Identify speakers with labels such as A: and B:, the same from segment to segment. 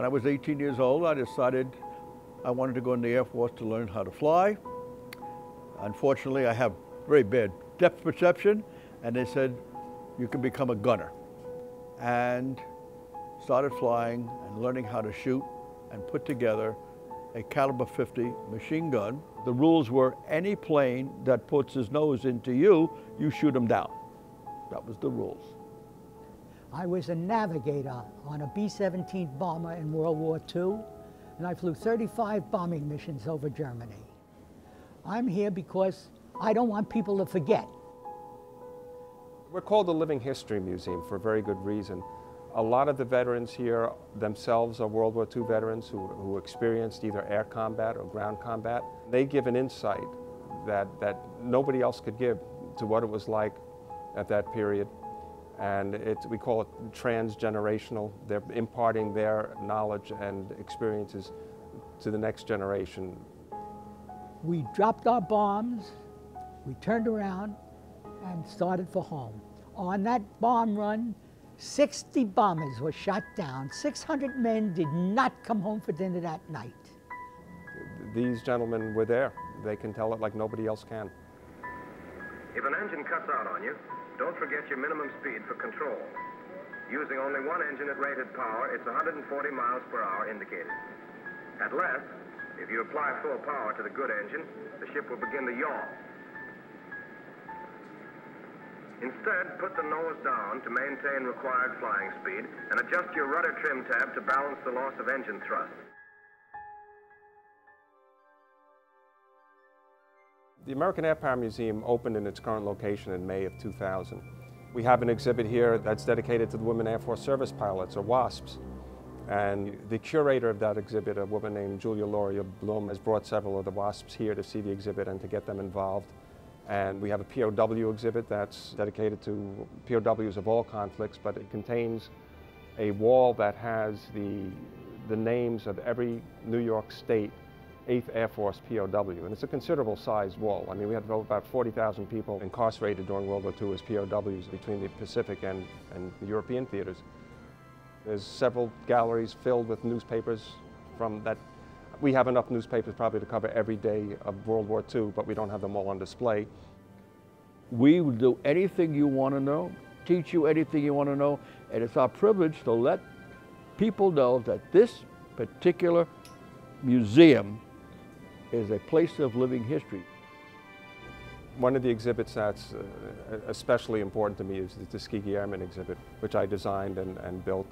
A: When I was 18 years old, I decided I wanted to go in the Air Force to learn how to fly. Unfortunately, I have very bad depth perception, and they said, you can become a gunner. And started flying and learning how to shoot and put together a caliber 50 machine gun. The rules were any plane that puts his nose into you, you shoot him down. That was the rules.
B: I was a navigator on a B-17 bomber in World War II, and I flew 35 bombing missions over Germany. I'm here because I don't want people to forget.
C: We're called the Living History Museum for a very good reason. A lot of the veterans here themselves are World War II veterans who experienced either air combat or ground combat. They give an insight that nobody else could give to what it was like at that period. And we call it transgenerational. They're imparting their knowledge and experiences to the next generation.
B: We dropped our bombs, we turned around and started for home. On that bomb run, 60 bombers were shot down. 600 men did not come home for dinner that night.
C: These gentlemen were there. They can tell it like nobody else can.
D: If an engine cuts out on you, don't forget your minimum speed for control. Using only one engine at rated power, it's 140 miles per hour indicated. At less, if you apply full power to the good engine, the ship will begin to yaw. Instead, put the nose down to maintain required flying speed and adjust your rudder trim tab to balance the loss of engine thrust.
C: The American Airpower Museum opened in its current location in May of 2000. We have an exhibit here that's dedicated to the Women Air Force Service Pilots, or WASPs. And the curator of that exhibit, a woman named Julia Loria Blum, has brought several of the WASPs here to see the exhibit and to get them involved. And we have a POW exhibit that's dedicated to POWs of all conflicts, but it contains a wall that has the names of every New York State 8th Air Force POW, and it's a considerable sized wall. I mean, we had about 40,000 people incarcerated during World War II as POWs between the Pacific and the European theaters. There's several galleries filled with newspapers from that. We have enough newspapers probably to cover every day of World War II, but we don't have them all on display.
A: We will do anything you want to know, teach you anything you want to know, and it's our privilege to let people know that this particular museum is a place of living history.
C: One of the exhibits that's especially important to me is the Tuskegee Airmen exhibit, which I designed and built.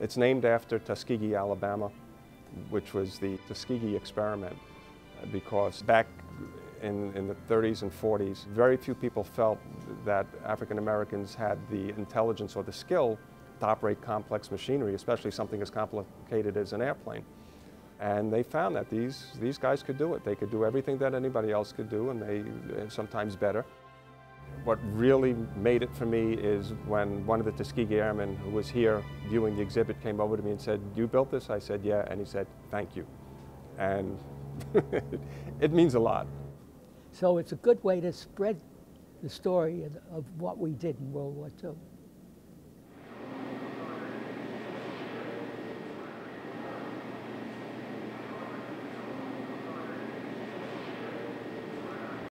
C: It's named after Tuskegee, Alabama, which was the Tuskegee experiment, because back in the 30s and 40s, very few people felt that African Americans had the intelligence or the skill to operate complex machinery, especially something as complicated as an airplane. And they found that these guys could do it. They could do everything that anybody else could do, and sometimes better. What really made it for me is when one of the Tuskegee Airmen who was here viewing the exhibit came over to me and said, "You built this?" I said, "Yeah," and he said, "Thank you." And it means a lot.
B: So it's a good way to spread the story of what we did in World War II.